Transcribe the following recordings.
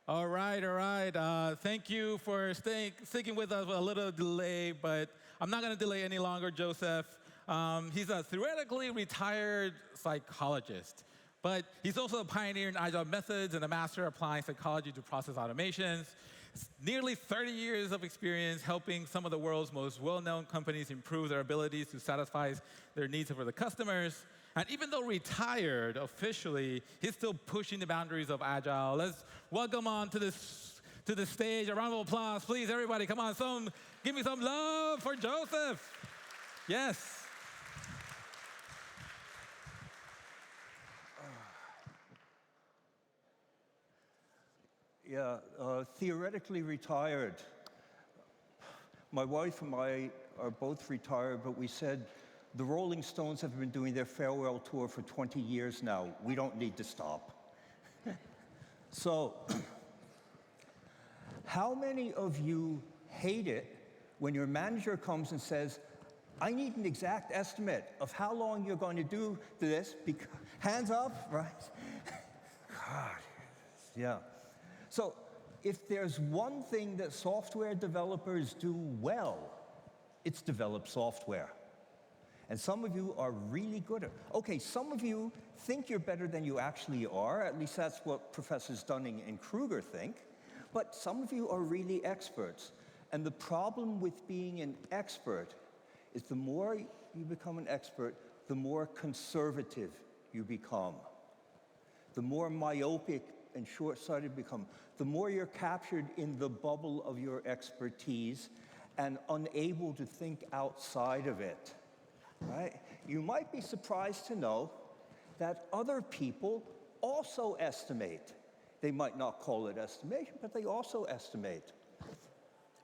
All right, all right. Thank you for sticking with us with a little delay, but I'm not going to delay any longer, Joseph. He's a theoretically retired psychologist, but he's also a pioneer in agile methods and a master applying psychology to process automations. Nearly 30 years of experience helping some of the world's most well-known companies improve their abilities to satisfy their needs for the customers. And even though retired officially, he's still pushing the boundaries of agile. Let's welcome on to the stage. A round of applause, please, everybody. Come on, give me some love for Joseph. Yes. Theoretically retired. My wife and I are both retired, but we said the Rolling Stones have been doing their farewell tour for 20 years now. We don't need to stop. So, how many of you hate it when your manager comes and says, I need an exact estimate of how long you're going to do this? Hands up, right? God, yeah. So, if there's one thing that software developers do well, it's develop software. And some of you are really good at it. Okay, some of you think you're better than you actually are. At least that's what Professors Dunning and Kruger think. But some of you are really experts. And the problem with being an expert is the more you become an expert, the more conservative you become. The more myopic and short-sighted you become. The more you're captured in the bubble of your expertise and unable to think outside of it. Right? You might be surprised to know that other people also estimate. They might not call it estimation, but they also estimate.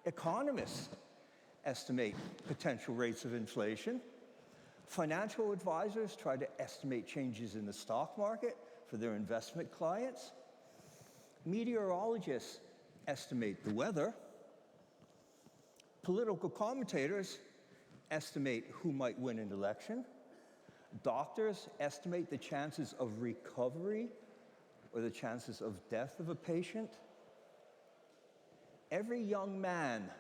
Economists estimate potential rates of inflation. Financial advisors try to estimate changes in the stock market for their investment clients. Meteorologists estimate the weather. Political commentators estimate who might win an election. Doctors estimate the chances of recovery or the chances of death of a patient. Every young man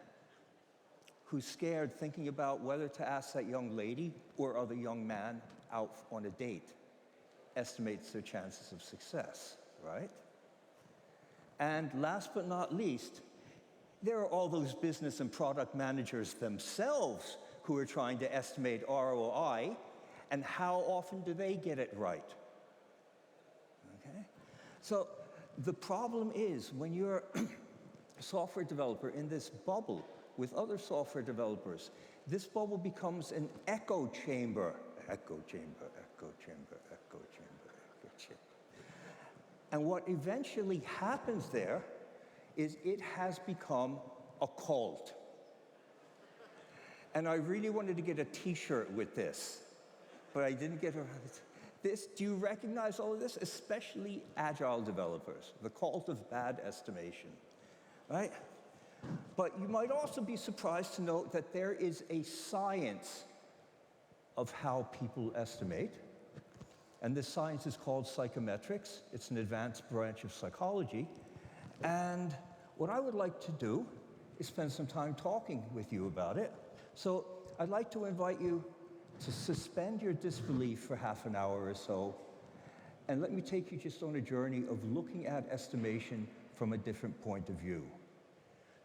who's scared thinking about whether to ask that young lady or other young man out on a date estimates their chances of success, right? And last but not least, there are all those business and product managers themselves who are trying to estimate ROI, and how often do they get it right? Okay? So the problem is when you're a software developer in this bubble with other software developers, this bubble becomes an echo chamber. Echo chamber, echo chamber, echo chamber, echo chamber. And what eventually happens there is it has become a cult. And I really wanted to get a t-shirt with this, but I didn't get this. Do you recognize all of this? Especially agile developers, the cult of bad estimation, right? But you might also be surprised to note that there is a science of how people estimate. And this science is called psychometrics. It's an advanced branch of psychology. And what I would like to do is spend some time talking with you about it. So I'd like to invite you to suspend your disbelief for half an hour or so, and let me take you just on a journey of looking at estimation from a different point of view.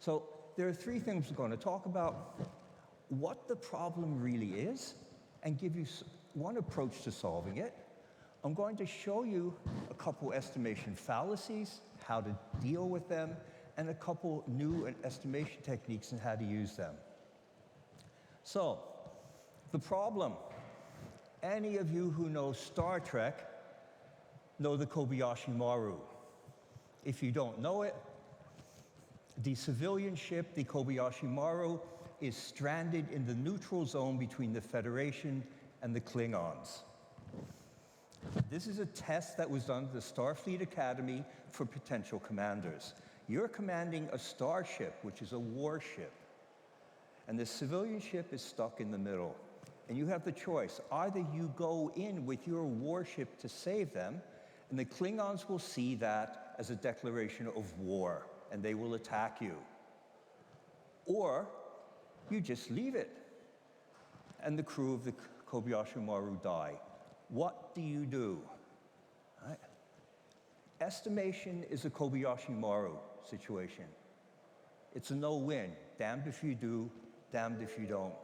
So there are three things we're going to talk about: what the problem really is, and give you one approach to solving it. I'm going to show you a couple estimation fallacies, how to deal with them, and a couple new estimation techniques and how to use them. So, the problem. Any of you who know Star Trek know the Kobayashi Maru. If you don't know it, the civilian ship, the Kobayashi Maru, is stranded in the neutral zone between the Federation and the Klingons. This is a test that was done at the Starfleet Academy for potential commanders. You're commanding a starship, which is a warship, and the civilian ship is stuck in the middle. And you have the choice. Either you go in with your warship to save them, and the Klingons will see that as a declaration of war, and they will attack you. Or you just leave it, and the crew of the Kobayashi Maru die. What do you do? Right? Estimation is a Kobayashi Maru situation. It's a no-win. Damned if you do, damned if you don't.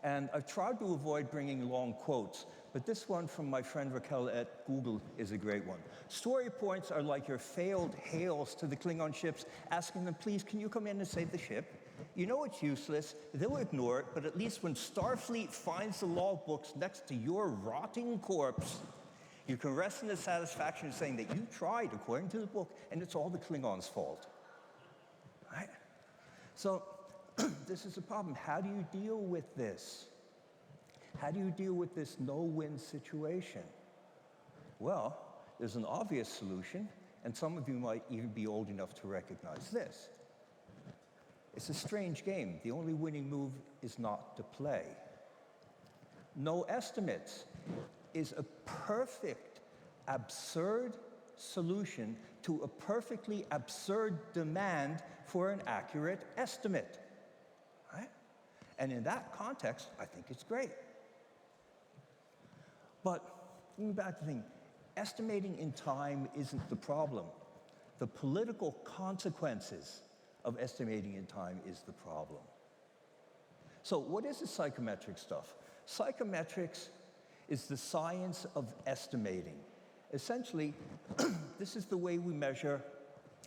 And I've tried to avoid bringing long quotes, but this one from my friend Raquel at Google is a great one. Story points are like your failed hails to the Klingon ships, asking them, please, can you come in and save the ship? You know it's useless, they'll ignore it, but at least when Starfleet finds the logbooks next to your rotting corpse, you can rest in the satisfaction of saying that you tried according to the book, and it's all the Klingons' fault. Right? So, this is a problem. How do you deal with this? How do you deal with this no-win situation? Well, there's an obvious solution, and some of you might even be old enough to recognize this. It's a strange game. The only winning move is not to play. No estimates is a perfect, absurd solution to a perfectly absurd demand for an accurate estimate. Right? And in that context, I think it's great. But going back to the thing, estimating in time isn't the problem. The political consequences of estimating in time is the problem. So what is the psychometric stuff? Psychometrics is the science of estimating. Essentially, this is the way we measure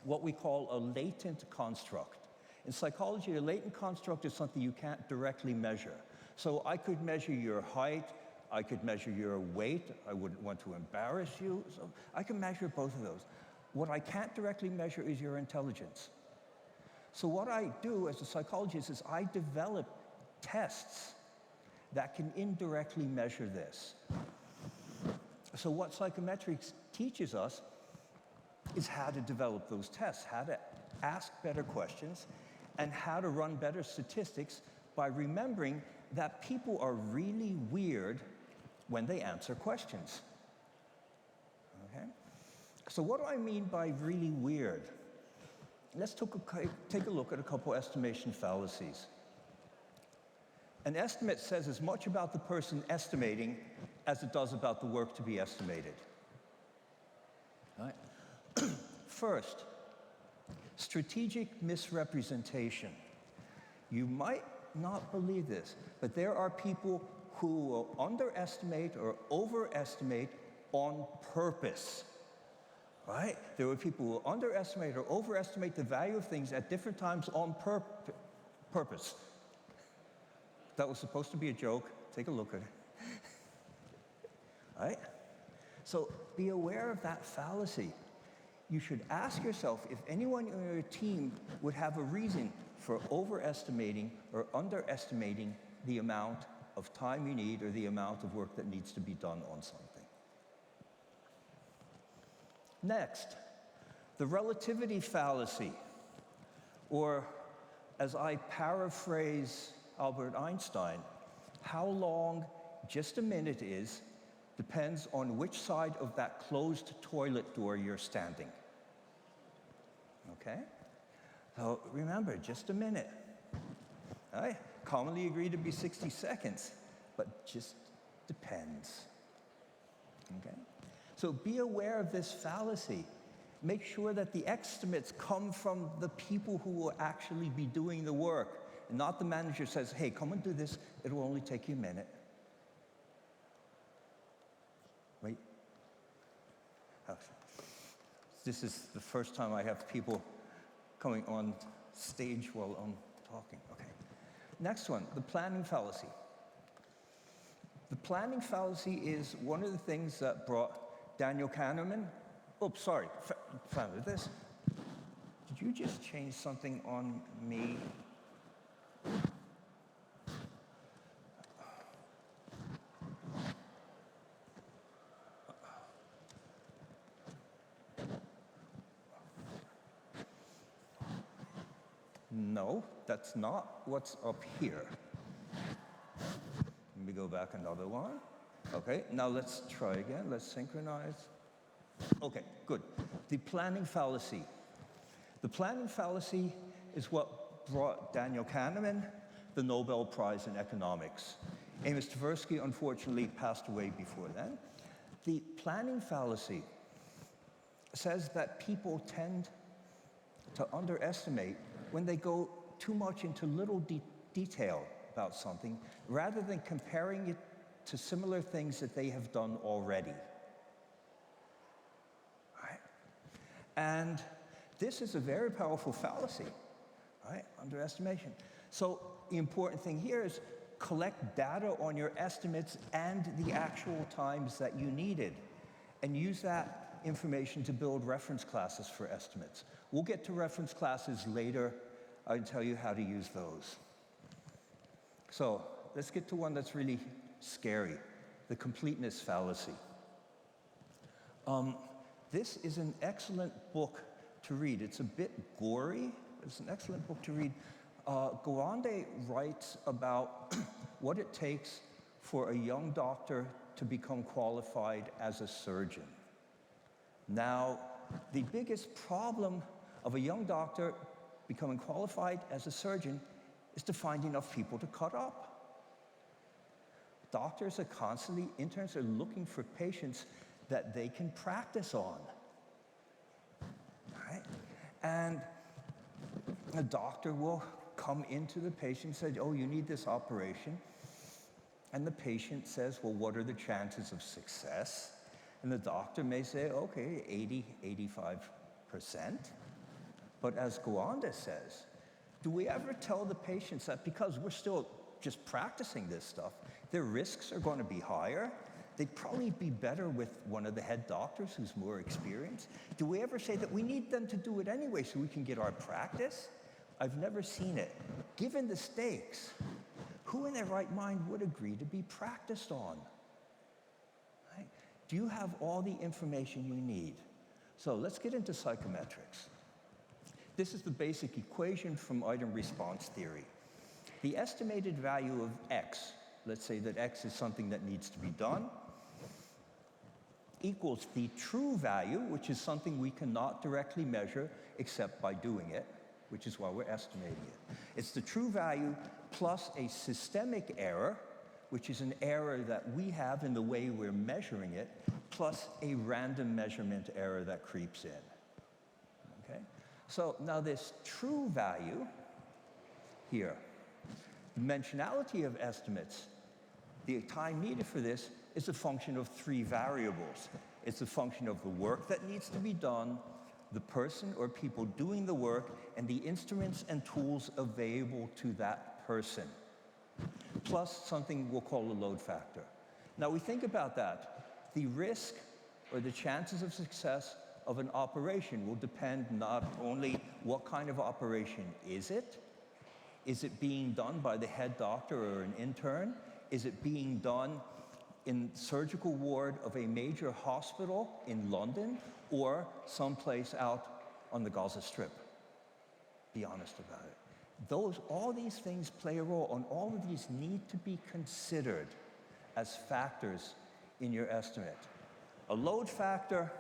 what we call a latent construct. In psychology, a latent construct is something you can't directly measure. So I could measure your height, I could measure your weight, I wouldn't want to embarrass you, so I can measure both of those. What I can't directly measure is your intelligence. So what I do as a psychologist is I develop tests that can indirectly measure this. So what psychometrics teaches us is how to develop those tests, how to ask better questions, and how to run better statistics by remembering that people are really weird when they answer questions. Okay? So what do I mean by really weird? Let's take a look at a couple estimation fallacies. An estimate says as much about the person estimating as it does about the work to be estimated. All right. First, strategic misrepresentation. You might not believe this, but there are people who will underestimate or overestimate on purpose. Right? There are people who will underestimate or overestimate the value of things at different times on purpose. That was supposed to be a joke. Take a look at it. Right? So be aware of that fallacy. You should ask yourself if anyone in your team would have a reason for overestimating or underestimating the amount of time you need or the amount of work that needs to be done on something. Next, the relativity fallacy, or as I paraphrase Albert Einstein, how long just a minute is depends on which side of that closed toilet door you're standing. Okay? So remember, just a minute. All right? Commonly agreed to be 60 seconds, but just depends. Okay? So be aware of this fallacy. Make sure that the estimates come from the people who will actually be doing the work, and not the manager says, hey, come and do this, it will only take you a minute. Wait. Oh. This is the first time I have people coming on stage while I'm talking. Okay. Next one, the planning fallacy. The planning fallacy is one of the things that brought Daniel Kahneman, found this. Did you just change something on me? No, that's not what's up here. Let me go back another one. Okay, now let's try again. Let's synchronize. Okay, good. The planning fallacy. The planning fallacy is what brought Daniel Kahneman the Nobel Prize in economics. Amos Tversky, unfortunately, passed away before then. The planning fallacy says that people tend to underestimate when they go too much into little detail about something, rather than comparing it to similar things that they have done already. Right? And this is a very powerful fallacy, right? Underestimation. So the important thing here is collect data on your estimates and the actual times that you needed, and use that information to build reference classes for estimates. We'll get to reference classes later. I can tell you how to use those. So let's get to one that's really scary, the completeness fallacy. This is an excellent book to read. It's a bit gory. It's an excellent book to read. Gawande writes about what it takes for a young doctor to become qualified as a surgeon. Now, the biggest problem of a young doctor becoming qualified as a surgeon is to find enough people to cut up. Doctors are constantly, interns are looking for patients that they can practice on. Right? And a doctor will come into the patient and say, oh, you need this operation. And the patient says, well, what are the chances of success? And the doctor may say, okay, 80, 85%. But as Gawande says, do we ever tell the patients that because we're still just practicing this stuff, their risks are going to be higher? They'd probably be better with one of the head doctors who's more experienced. Do we ever say that we need them to do it anyway so we can get our practice? I've never seen it. Given the stakes, who in their right mind would agree to be practiced on? Right? Do you have all the information you need? So let's get into psychometrics. This is the basic equation from item response theory. The estimated value of x, let's say that x is something that needs to be done, equals the true value, which is something we cannot directly measure except by doing it, which is why we're estimating it. It's the true value plus a systemic error, which is an error that we have in the way we're measuring it, plus a random measurement error that creeps in. Okay? So now this true value here, dimensionality of estimates, the time needed for this is a function of three variables. It's a function of the work that needs to be done, the person or people doing the work, and the instruments and tools available to that person, plus something we'll call a load factor. Now we think about that. The risk or the chances of success of an operation will depend not only what kind of operation is it being done by the head doctor or an intern? Is it being done in surgical ward of a major hospital in London or someplace out on the Gaza Strip? Be honest about it. All these things play a role, and all of these need to be considered as factors in your estimate. A load factor,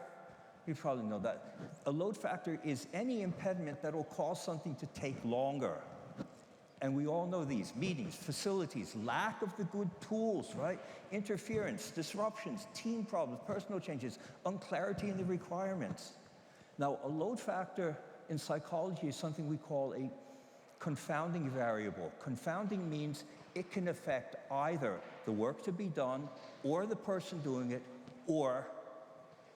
you probably know that. A load factor is any impediment that will cause something to take longer. And we all know these: meetings, facilities, lack of the good tools, right? Interference, disruptions, team problems, personal changes, unclarity in the requirements. Now, a load factor in psychology is something we call a confounding variable. Confounding means it can affect either the work to be done, or the person doing it, or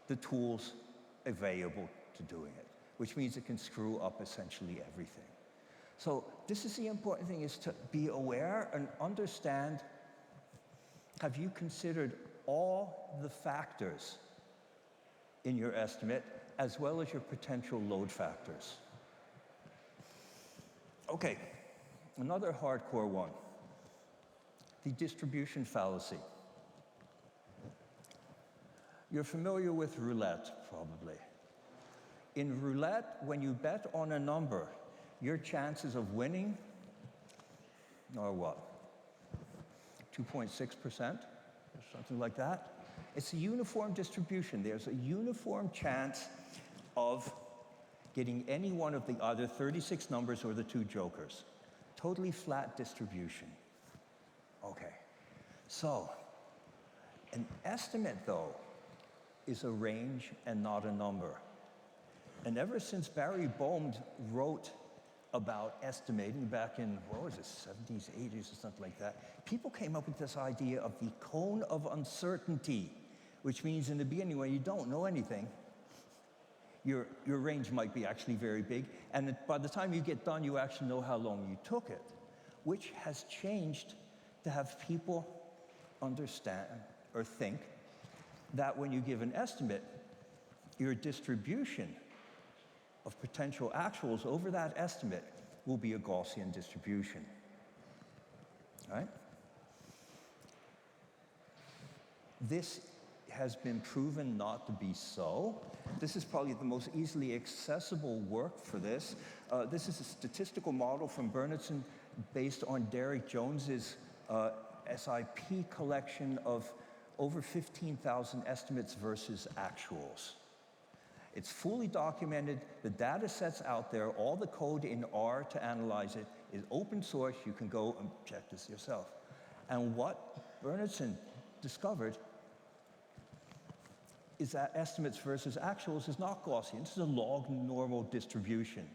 the tools available to doing it, which means it can screw up essentially everything. So this is the important thing, is to be aware and understand, have you considered all the factors in your estimate as well as your potential load factors? Okay, another hardcore one, the distribution fallacy. You're familiar with roulette, probably. In roulette, when you bet on a number, your chances of winning are what? 2.6%, or something like that. It's a uniform distribution. There's a uniform chance of getting any one of the either 36 numbers or the 2 jokers. Totally flat distribution. Okay, so an estimate, though, is a range and not a number. And ever since Barry Boehm wrote about estimating back in, what was it, 70s, 80s, or something like that, people came up with this idea of the cone of uncertainty, which means in the beginning, when you don't know anything, your range might be actually very big, and by the time you get done, you actually know how long you took it, which has changed to have people understand or think that when you give an estimate, your distribution of potential actuals over that estimate will be a Gaussian distribution, right? This has been proven not to be so. This is probably the most easily accessible work for this. This is a statistical model from Bernardson based on Derek Jones's SIP collection of over 15,000 estimates versus actuals. It's fully documented, the data set's out there, all the code in R to analyze it is open source, you can go and check this yourself. And what Bernardson discovered is that estimates versus actuals is not Gaussian, this is a log normal distribution.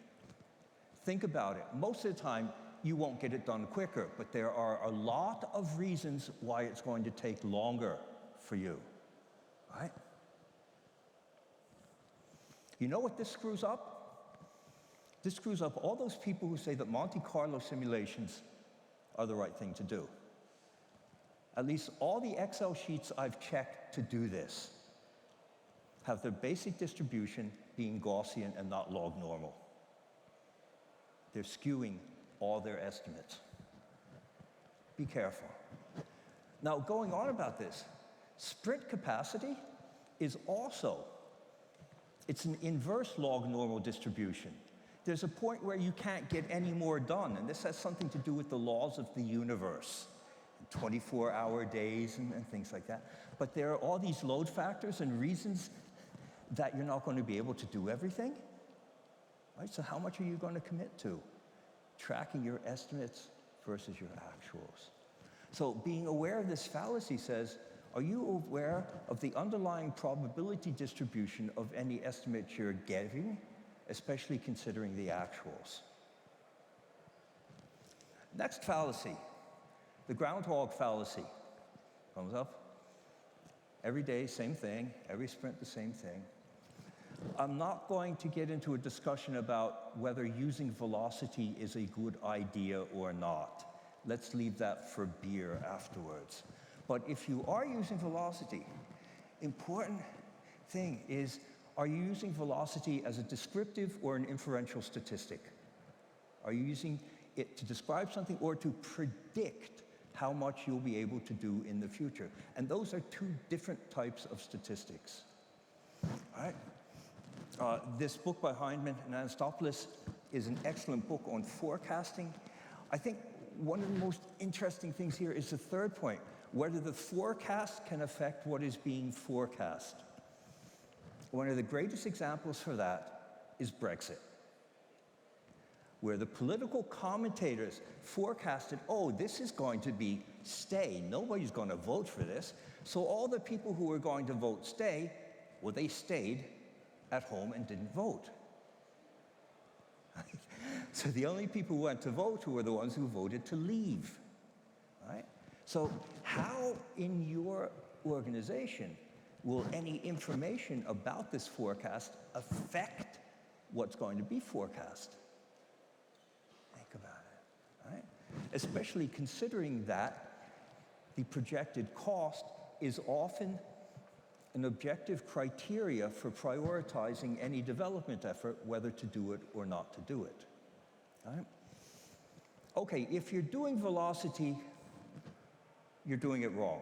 Think about it, most of the time you won't get it done quicker, but there are a lot of reasons why it's going to take longer for you, right? You know what this screws up? This screws up all those people who say that Monte Carlo simulations are the right thing to do. At least all the Excel sheets I've checked to do this have their basic distribution being Gaussian and not log normal. They're skewing all their estimates. Be careful. Now, going on about this, sprint capacity is also, it's an inverse log normal distribution. There's a point where you can't get any more done, and this has something to do with the laws of the universe, 24-hour days and things like that. But there are all these load factors and reasons that you're not going to be able to do everything, right? So how much are you going to commit to? Tracking your estimates versus your actuals. So being aware of this fallacy says, are you aware of the underlying probability distribution of any estimate you're getting, especially considering the actuals? Next fallacy, the groundhog fallacy. Comes up. Every day, same thing. Every sprint, the same thing. I'm not going to get into a discussion about whether using velocity is a good idea or not. Let's leave that for beer afterwards. But if you are using velocity, important thing is, are you using velocity as a descriptive or an inferential statistic? Are you using it to describe something or to predict how much you'll be able to do in the future? And those are two different types of statistics. All right? This book by Hyndman and Anastopoulos is an excellent book on forecasting. I think one of the most interesting things here is the third point, whether the forecast can affect what is being forecast. One of the greatest examples for that is Brexit, where the political commentators forecasted, oh, this is going to be stay. Nobody's going to vote for this. So all the people who were going to vote stay, well, they stayed at home and didn't vote. So the only people who went to vote were the ones who voted to leave, right? So how in your organization will any information about this forecast affect what's going to be forecast? Think about it, right? Especially considering that the projected cost is often an objective criteria for prioritizing any development effort, whether to do it or not to do it. Right? Okay, if you're doing velocity, you're doing it wrong.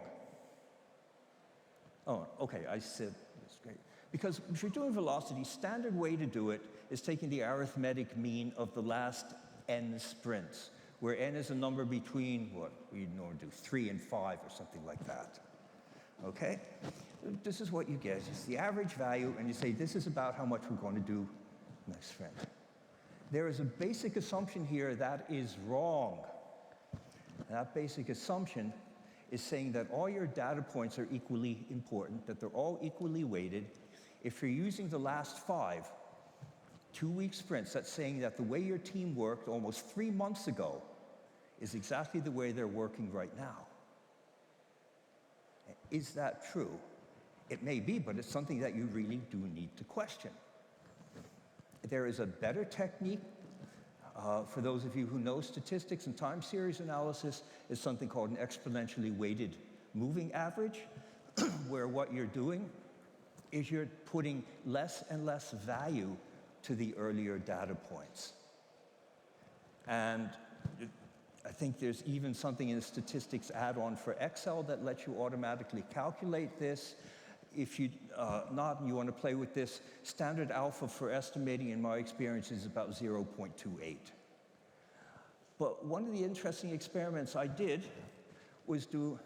Oh, okay, I said that's great. Because if you're doing velocity, standard way to do it is taking the arithmetic mean of the last n sprints, where n is a number between, what we normally do, 3 and 5 or something like that. Okay? this is what you get. It's the average value, and you say, this is about how much we're going to do next sprint. There is a basic assumption here that is wrong. That basic assumption is saying that all your data points are equally important, that they're all equally weighted. If you're using the last 5 2-week sprints, that's saying that the way your team worked almost 3 months ago is exactly the way they're working right now. Is that true? It may be, but it's something that you really do need to question. There is a better technique. For those of you who know statistics and time series analysis, is something called an exponentially weighted moving average, where what you're doing is you're putting less and less value to the earlier data points. And I think there's even something in the statistics add-on for Excel that lets you automatically calculate this. If you not and you want to play with this, standard alpha for estimating, in my experience, is about 0.28. But one of the interesting experiments I did was do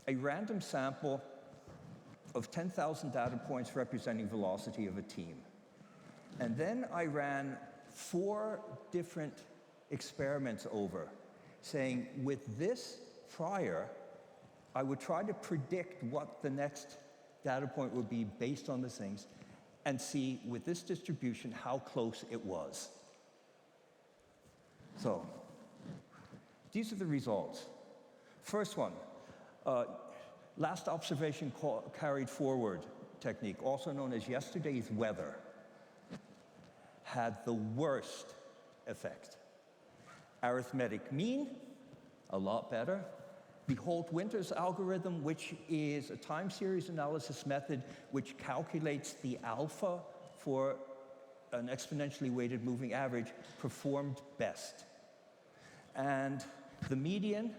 a random sample of 10,000 data points representing velocity of a team. And then I ran 4 different experiments over, saying with this prior, I would try to predict what the next data point would be based on the things, and see with this distribution how close it was. So, these are the results. First one, last observation carried forward technique, also known as yesterday's weather, had the worst effect. Arithmetic mean, a lot better. The Holt-Winters algorithm, which is a time series analysis method which calculates the alpha for an exponentially weighted moving average, performed best. And the median,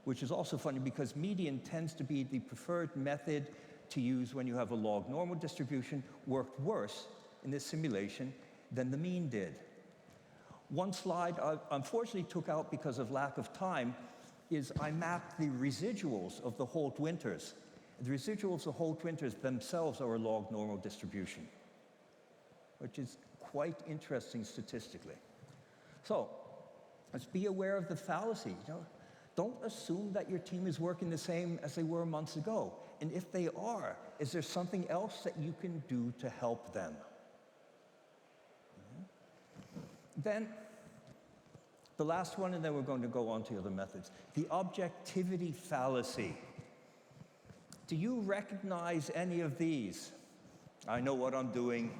which is also funny because median tends to be the preferred method to use when you have a log normal distribution, worked worse in this simulation than the mean did. One slide I unfortunately took out because of lack of time is I mapped the residuals of the Holt-Winters. The residuals of the Holt-Winters themselves are a log normal distribution, which is quite interesting statistically. So let's be aware of the fallacy. Don't assume that your team is working the same as they were months ago. And if they are, is there something else that you can do to help them? Then, the last one, and then we're going to go on to other methods. The objectivity fallacy. Do you recognize any of these? I know what I'm doing.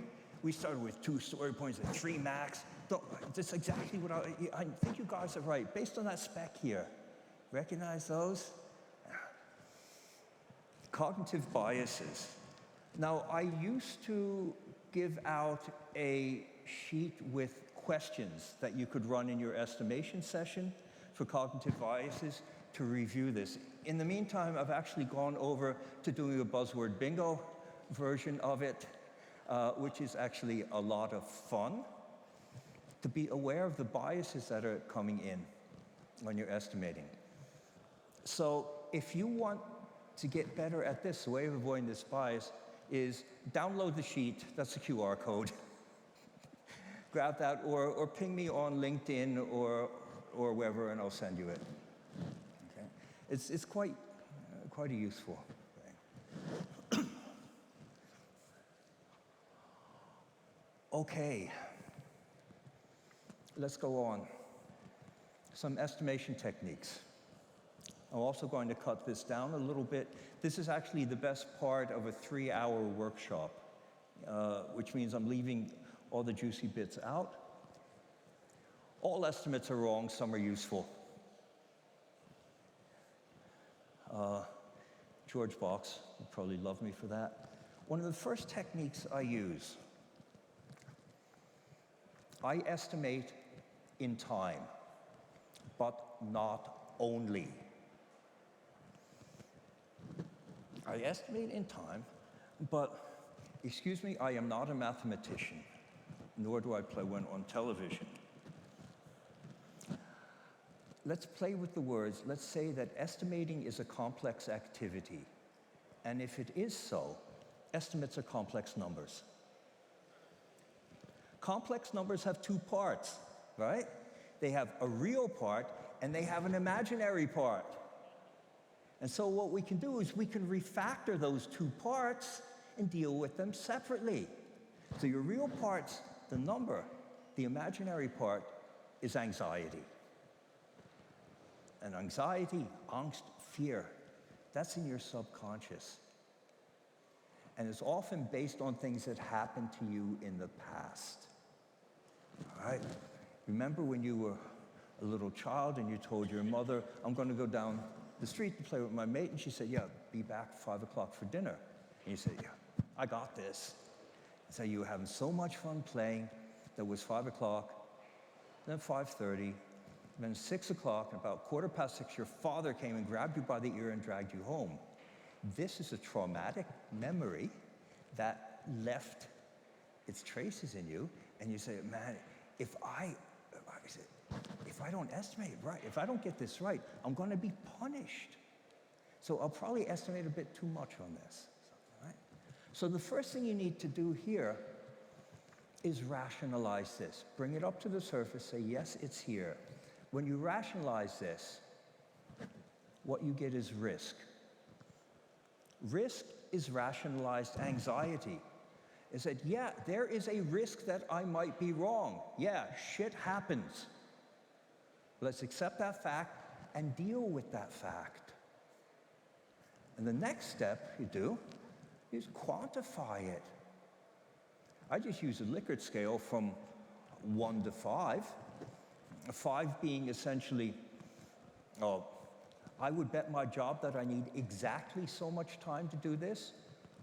We started with 2 story points and 3 max. That's exactly what I think you guys are right. Based on that spec here, recognize those? Cognitive biases. Now, I used to give out a sheet with questions that you could run in your estimation session for cognitive biases to review this. In the meantime, I've actually gone over to doing a buzzword bingo version of it, which is actually a lot of fun, to be aware of the biases that are coming in when you're estimating. So if you want to get better at this, the way of avoiding this bias is download the sheet, that's the QR code. Grab that, or ping me on LinkedIn or wherever, and I'll send you it. Okay? It's quite a useful thing. Okay, let's go on. Some estimation techniques. I'm also going to cut this down a little bit. This is actually the best part of a 3-hour workshop, which means I'm leaving all the juicy bits out. All estimates are wrong, some are useful. George Box would probably love me for that. One of the first techniques I use, I estimate in time, but not only. I estimate in time, but, excuse me, I am not a mathematician, nor do I play one on television. Let's play with the words. Let's say that estimating is a complex activity. And if it is so, estimates are complex numbers. Complex numbers have two parts, right? They have a real part and they have an imaginary part. And so what we can do is we can refactor those two parts and deal with them separately. So your real part's the number. The imaginary part is anxiety. And anxiety, angst, fear, that's in your subconscious. And it's often based on things that happened to you in the past. All right? Remember when you were a little child and you told your mother, I'm going to go down the street to play with my mate, and she said, yeah, be back 5 o'clock for dinner. And you said, yeah, I got this. So you were having so much fun playing that was 5 o'clock, then 5:30, then 6 o'clock, and about 6:15, your father came and grabbed you by the ear and dragged you home. This is a traumatic memory that left its traces in you, and you say, man, if I don't estimate it right, if I don't get this right, I'm going to be punished. So I'll probably estimate a bit too much on this. Right? So the first thing you need to do here is rationalize this. Bring it up to the surface, say, yes, it's here. When you rationalize this, what you get is risk. Risk is rationalized anxiety. It said, yeah, there is a risk that I might be wrong. Yeah, shit happens. Let's accept that fact and deal with that fact. And the next step you do is quantify it. I just use a Likert scale from 1 to 5. 5 being essentially, I would bet my job that I need exactly so much time to do this.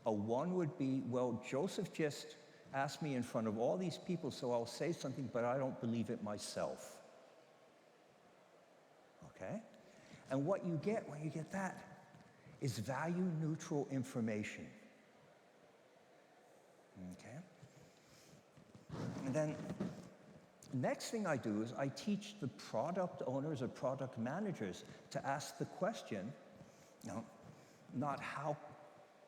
A 1 would be, well, Joseph just asked me in front of all these people, so I'll say something, but I don't believe it myself. Okay? And what you get when you get that is value-neutral information. Okay? And then, next thing I do is I teach the product owners or product managers to ask the question, not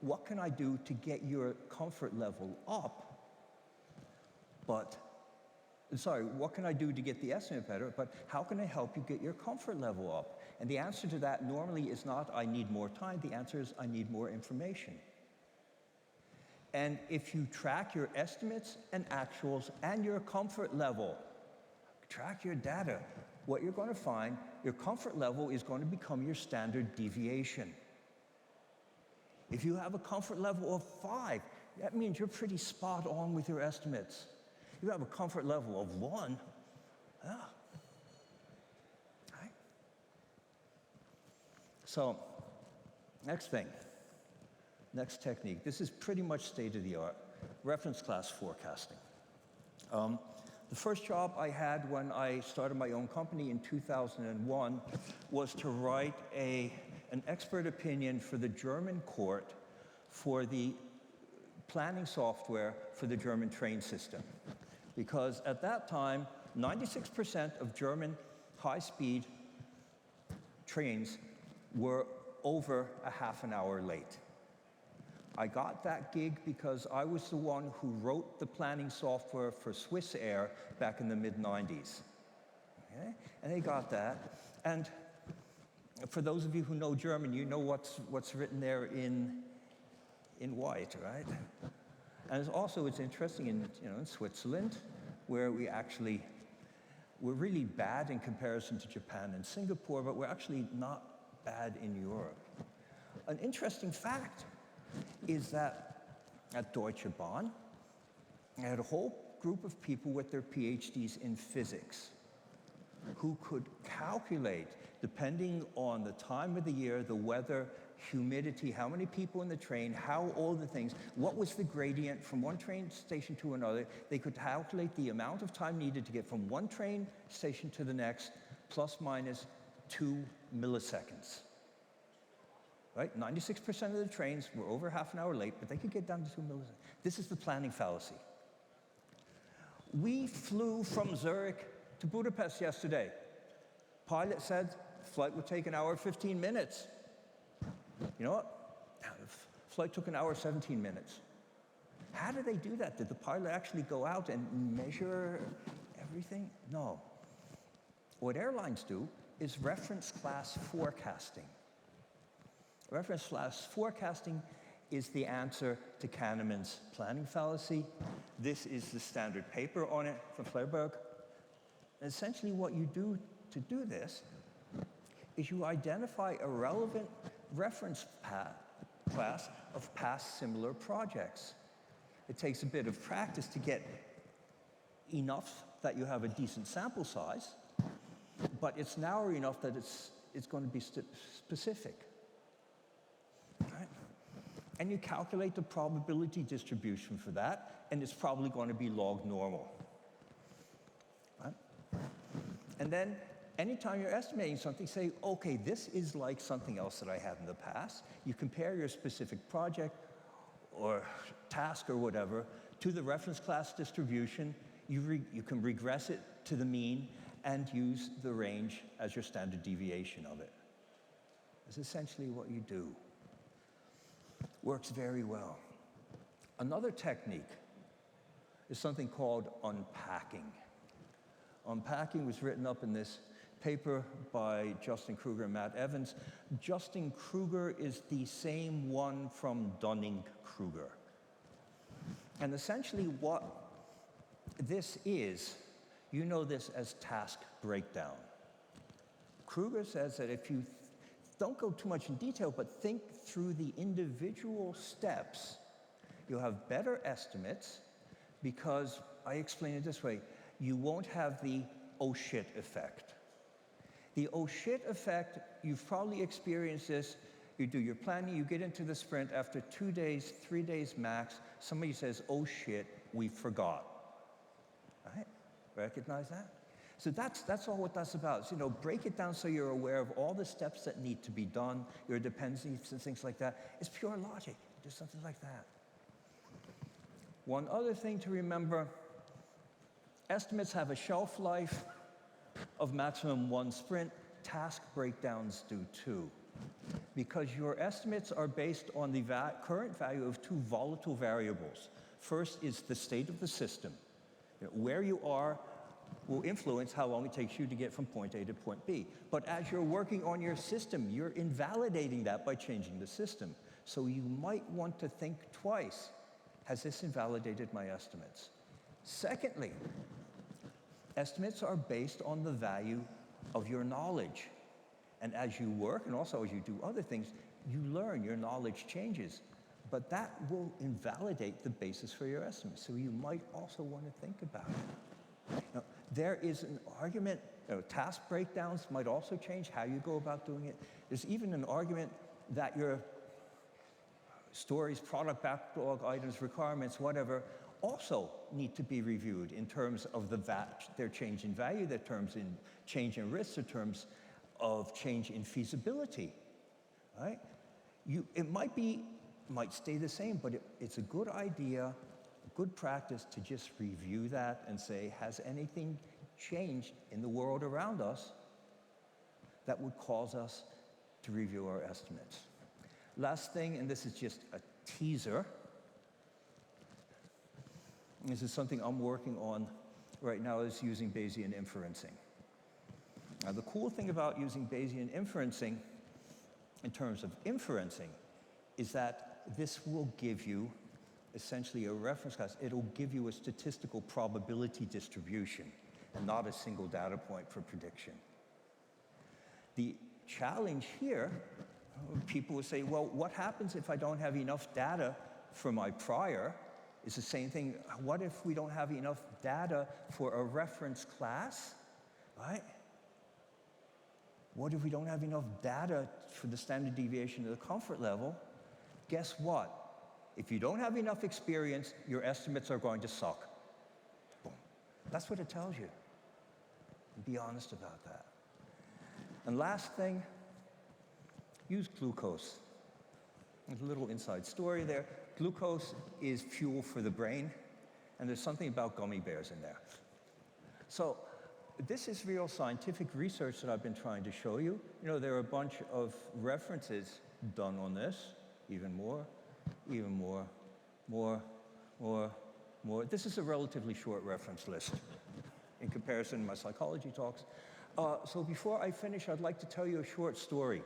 what can I do to get your comfort level up, but, what can I do to get the estimate better, but how can I help you get your comfort level up? And the answer to that normally is not, I need more time. The answer is, I need more information. And if you track your estimates and actuals and your comfort level, track your data, what you're going to find, your comfort level is going to become your standard deviation. If you have a comfort level of 5, that means you're pretty spot on with your estimates. If you have a comfort level of 1, right? So, next thing, next technique. This is pretty much state-of-the-art, reference class forecasting. The first job I had when I started my own company in 2001 was to write an expert opinion for the German court for the planning software for the German train system. Because at that time, 96% of German high-speed trains were over a half an hour late. I got that gig because I was the one who wrote the planning software for Swiss Air back in the mid-90s. Okay? And they got that. And for those of you who know German, you know what's written there in white, right? And it's interesting in Switzerland, where we're really bad in comparison to Japan and Singapore, but we're actually not bad in Europe. An interesting fact is that at Deutsche Bahn, I had a whole group of people with their PhDs in physics who could calculate, depending on the time of the year, the weather, humidity, how many people in the train, how all the things, what was the gradient from one train station to another. They could calculate the amount of time needed to get from one train station to the next, plus minus 2 milliseconds. Right? 96% of the trains were over half an hour late, but they could get down to 2 milliseconds. This is the planning fallacy. We flew from Zurich to Budapest yesterday. Pilot said flight would take 1 hour, 15 minutes. You know what? Flight took 1 hour, 17 minutes. How did they do that? Did the pilot actually go out and measure everything? No. What airlines do is reference class forecasting. Reference class forecasting is the answer to Kahneman's planning fallacy. This is the standard paper on it from Flerberg. Essentially what you do to do this is you identify a relevant reference class of past similar projects. It takes a bit of practice to get enough that you have a decent sample size, but it's narrow enough that it's going to be specific. Right? And you calculate the probability distribution for that, and it's probably going to be log normal. Right? And then anytime you're estimating something, say, okay, this is like something else that I had in the past. You compare your specific project or task or whatever to the reference class distribution. You can regress it to the mean and use the range as your standard deviation of it. That's essentially what you do. Works very well. Another technique is something called unpacking. Unpacking was written up in this paper by Justin Kruger and Matt Evans. Justin Kruger is the same one from Dunning-Kruger. And essentially what this is, you know this as task breakdown. Kruger says that if you don't go too much in detail, but think through the individual steps, you'll have better estimates because, I explain it this way, you won't have the oh shit effect. The oh shit effect, you've probably experienced this. You do your planning, you get into the sprint, after 2 days, 3 days max, somebody says, oh shit, we forgot. Right? Recognize that? So that's all what that's about. So, break it down so you're aware of all the steps that need to be done, your dependencies and things like that. It's pure logic. Do something like that. One other thing to remember, estimates have a shelf life of maximum 1 sprint. Task breakdowns do too. Because your estimates are based on the current value of 2 volatile variables. First is the state of the system. Where you are will influence how long it takes you to get from point A to point B. But as you're working on your system, you're invalidating that by changing the system. So you might want to think twice. Has this invalidated my estimates? Secondly, estimates are based on the value of your knowledge. And as you work, and also as you do other things, you learn, your knowledge changes. But that will invalidate the basis for your estimates. So you might also want to think about it. Now, there is an argument, task breakdowns might also change how you go about doing it. There's even an argument that your stories, product backlog items, requirements, whatever, also need to be reviewed in terms of their change in value, their terms in change in risk, their terms of change in feasibility, right? It might stay the same, but it's a good idea, good practice to just review that and say, has anything changed in the world around us that would cause us to review our estimates? Last thing, and this is just a teaser, this is something I'm working on right now, is using Bayesian inferencing. Now, the cool thing about using Bayesian inferencing in terms of inferencing is that this will give you essentially a reference class. It'll give you a statistical probability distribution and not a single data point for prediction. The challenge here, people will say, well, what happens if I don't have enough data for my prior? It's the same thing. What if we don't have enough data for a reference class, right? What if we don't have enough data for the standard deviation of the comfort level? Guess what? If you don't have enough experience, your estimates are going to suck. Boom. That's what it tells you. Be honest about that. And last thing, use glucose. There's a little inside story there. Glucose is fuel for the brain, and there's something about gummy bears in there. So this is real scientific research that I've been trying to show you. There are a bunch of references done on this, even more. even more, more, more, more. This is a relatively short reference list in comparison to my psychology talks. So before I finish, I'd like to tell you a short story.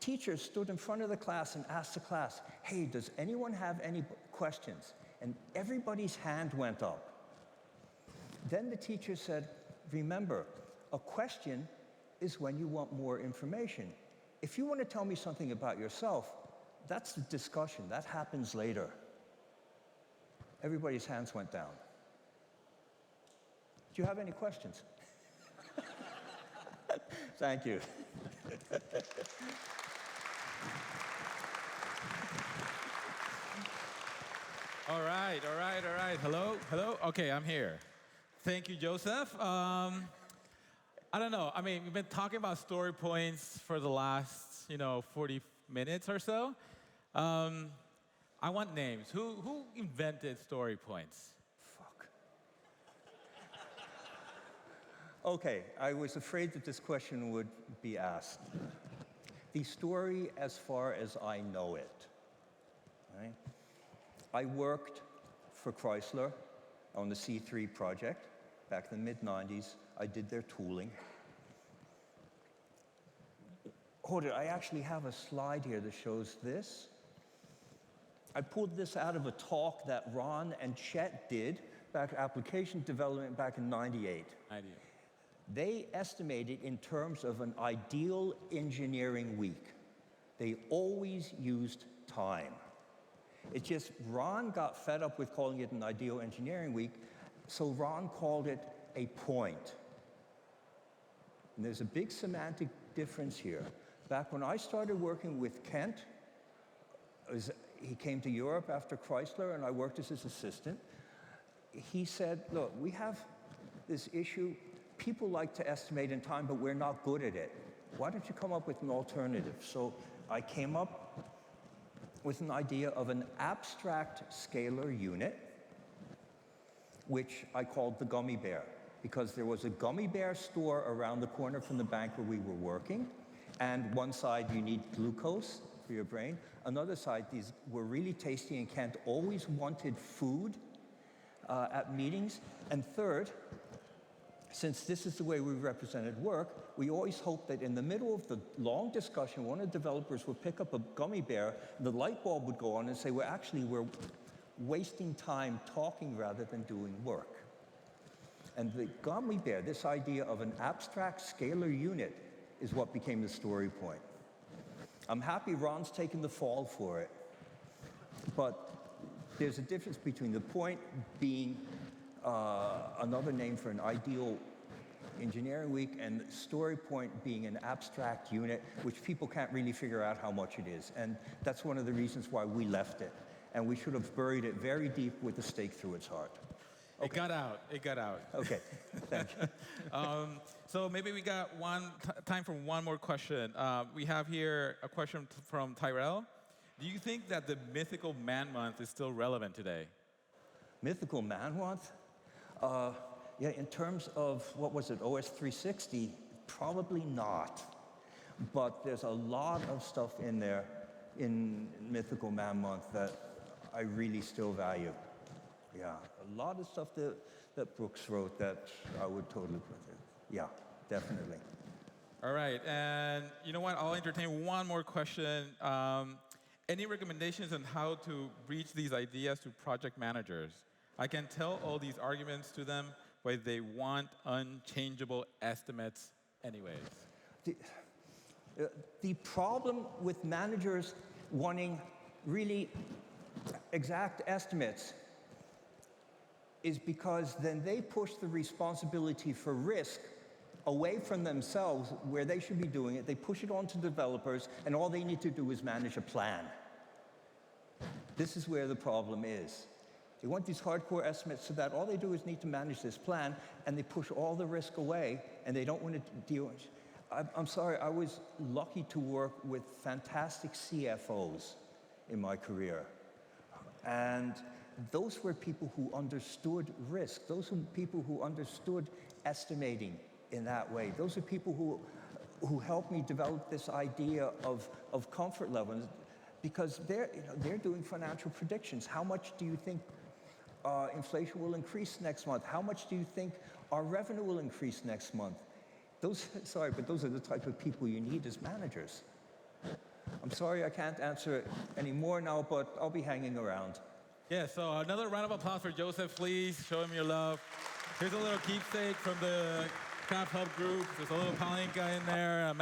Teachers stood in front of the class and asked the class, hey, does anyone have any questions? And everybody's hand went up. Then the teacher said, remember, a question is when you want more information. If you want to tell me something about yourself, that's the discussion. That happens later. Everybody's hands went down. Do you have any questions? Thank you. All right. Hello? Okay, I'm here. Thank you, Joseph. I don't know. I mean, we've been talking about story points for the last, 40 minutes or so. I want names. Who invented story points? Fuck. Okay, I was afraid that this question would be asked. The story, as far as I know it, right? I worked for Chrysler on the C3 project back in the mid-90s. I did their tooling. Hold it, I actually have a slide here that shows this. I pulled this out of a talk that Ron and Chet did back application development back in '98. They estimated in terms of an ideal engineering week. They always used time. It's just Ron got fed up with calling it an ideal engineering week, so Ron called it a point. And there's a big semantic difference here. Back when I started working with Kent, he came to Europe after Chrysler, and I worked as his assistant. He said, look, we have this issue. People like to estimate in time, but we're not good at it. Why don't you come up with an alternative? So I came up with an idea of an abstract scalar unit, which I called the gummy bear, because there was a gummy bear store around the corner from the bank where we were working, and one side you need glucose for your brain. Another side, these were really tasty, and Kent always wanted food at meetings. And third, since this is the way we represented work, we always hoped that in the middle of the long discussion, one of the developers would pick up a gummy bear, and the light bulb would go on and say, well, actually, we're wasting time talking rather than doing work. And the gummy bear, this idea of an abstract scalar unit, is what became the story point. I'm happy Ron's taken the fall for it, but there's a difference between the point being another name for an ideal engineering week and story point being an abstract unit, which people can't really figure out how much it is. And that's one of the reasons why we left it. And we should have buried it very deep with a stake through its heart. Okay. It got out. Okay, thank you. So maybe we got time for one more question. We have here a question from Tyrell. Do you think that the mythical man month is still relevant today? Mythical man month? Yeah, in terms of, what was it, OS 360, probably not. But there's a lot of stuff in there in Mythical Man Month that I really still value. Yeah, a lot of stuff that Brooks wrote that I would totally put in. Yeah, definitely. All right, and you know what? I'll entertain one more question. Any recommendations on how to reach these ideas to project managers? I can tell all these arguments to them, but they want unchangeable estimates anyways. The problem with managers wanting really exact estimates is because then they push the responsibility for risk away from themselves where they should be doing it. They push it on to developers, and all they need to do is manage a plan. This is where the problem is. They want these hardcore estimates so that all they do is need to manage this plan, and they push all the risk away, and they don't want to deal with it. I'm sorry, I was lucky to work with fantastic CFOs in my career. And those were people who understood risk. Those were people who understood estimating in that way. Those are people who helped me develop this idea of comfort levels. because they're doing financial predictions. How much do you think inflation will increase next month? How much do you think our revenue will increase next month? Sorry, but those are the type of people you need as managers. I'm sorry I can't answer any more now, but I'll be hanging around. Yeah, so another round of applause for Joseph, please. Show him your love. Here's a little keepsake from the Craft Hub group. There's a little Palinka in there.